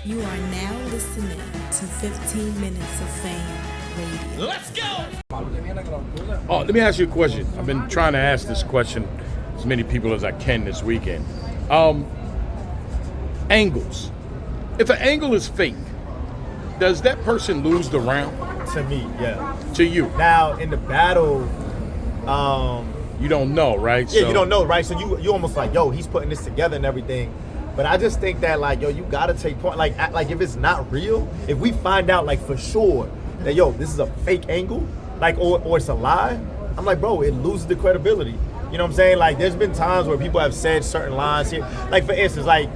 You are now listening to 15 Minutes of Fame Radio. Let's go! Oh, let me ask you a question. I've been trying to ask this question as many people as I can this weekend. Angles. If an angle is fake, does that person lose the round? To me, yeah. To you? Now, in the battle, You don't know, right? yeah, you don't know, right? So you almost like, yo, he's putting this together and everything. But I just think that, like, yo, you gotta take point. Like if it's not real, if we find out, like, for sure that, yo, this is a fake angle, like, or it's a lie, I'm like, bro, it loses the credibility. You know what I'm saying? Like, there's been times where people have said certain lines here. Like, for instance, like,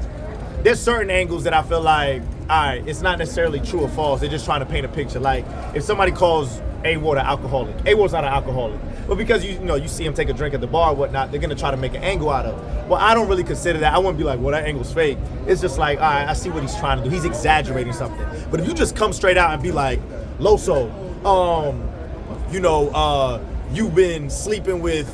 there's certain angles that I feel like, all right, it's not necessarily true or false. They're just trying to paint a picture. Like, if somebody calls A-Ward an alcoholic, A-Ward's not an alcoholic. But because you see him take a drink at the bar or whatnot, they're gonna try to make an angle out of it. Well, I don't really consider that. I wouldn't be like, well, that angle's fake. It's just like, all right, I see what he's trying to do. He's exaggerating something. But if you just come straight out and be like, Loso, you've been sleeping with,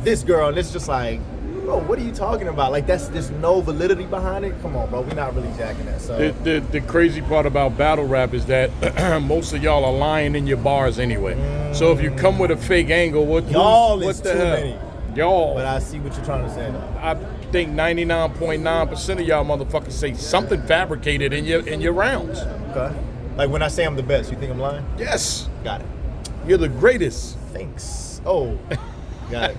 this girl, and it's just like, bro, what are you talking about? Like, there's no validity behind it. Come on, bro, we're not really jacking that. So The crazy part about battle rap is that most of y'all are lying in your bars anyway. So if you come with a fake angle, what is the too hell? many. Y'all. But I see what you're trying to say, though. I think 99.9% of y'all motherfuckers say something fabricated in your rounds. Okay. Like, when I say I'm the best, you think I'm lying? Yes. Got it. You're the greatest. Thanks. Oh, got it.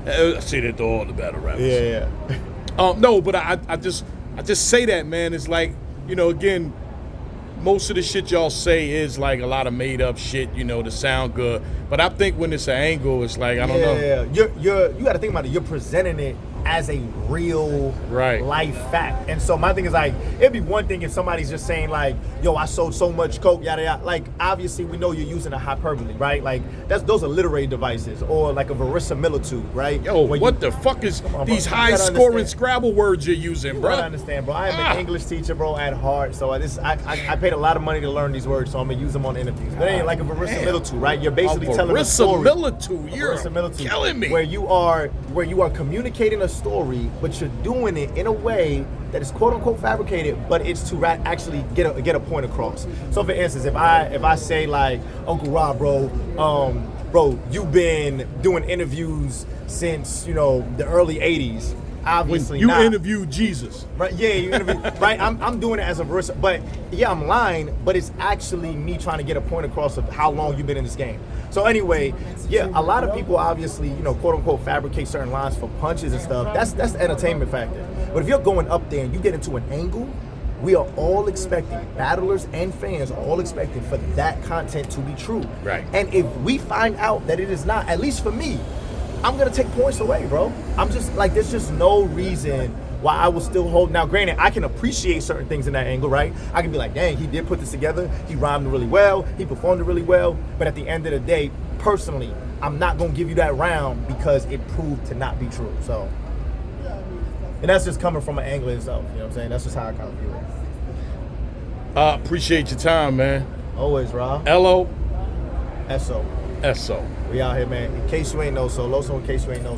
I see that to all the battle rappers. Yeah. No, but I just say that, man. It's like, again, most of the shit y'all say is like a lot of made up shit, to sound good. But I think when it's an angle, it's like, I don't know. Yeah, you got to think about it. You're presenting it as a real life fact. And so my thing is, like, it'd be one thing if somebody's just saying, like, yo, I sold so much coke, yada yada. Like, obviously we know you're using a hyperbole, right? Like, those are literary devices, or like a verisimilitude, right? Yo, what the fuck is these high scoring Scrabble words you're using, bro? I understand, bro. I am an English teacher, bro, at heart. So I paid a lot of money to learn these words, so I'm gonna use them on interviews. But it ain't like a verisimilitude, right? You're basically telling a story. Verisimilitude, you're killing me. Where you are communicating a story, but you're doing it in a way that is quote unquote fabricated, but it's to actually get a point across. So for instance, if I say, like, Uncle Rob, bro, you've been doing interviews since the early '80s. Obviously, you interviewed Jesus, right? Yeah, you interviewed, right? I'm doing it as a verse, but yeah, I'm lying, but it's actually me trying to get a point across of how long you've been in this game. So anyway, yeah, a lot of people obviously, quote unquote, fabricate certain lines for punches and stuff. That's the entertainment factor. But if you're going up there and you get into an angle, we are all expecting, battlers and fans are all expecting for that content to be true. Right. And if we find out that it is not, at least for me, I'm gonna take points away, bro. I'm just like, there's just no reason why I will still hold. Now, granted, I can appreciate certain things in that angle, right? I can be like, dang, he did put this together. He rhymed it really well. He performed it really well. But at the end of the day, personally, I'm not gonna give you that round because it proved to not be true. So, and that's just coming from an angle itself. You know what I'm saying? That's just how I kind of view it. Appreciate your time, man. Always, Rob. Loso. So. We out here, man. In case you ain't know, Loso, in case you ain't know,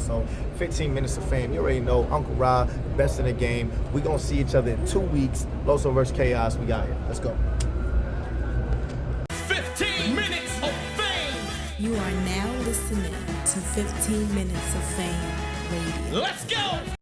15 Minutes of Fame. You already know, Uncle Rob, the best in the game. We gonna see each other in 2 weeks. Loso versus Chaos. We got here. Let's go. 15 Minutes of Fame! You are now listening to 15 Minutes of Fame Radio. Let's go!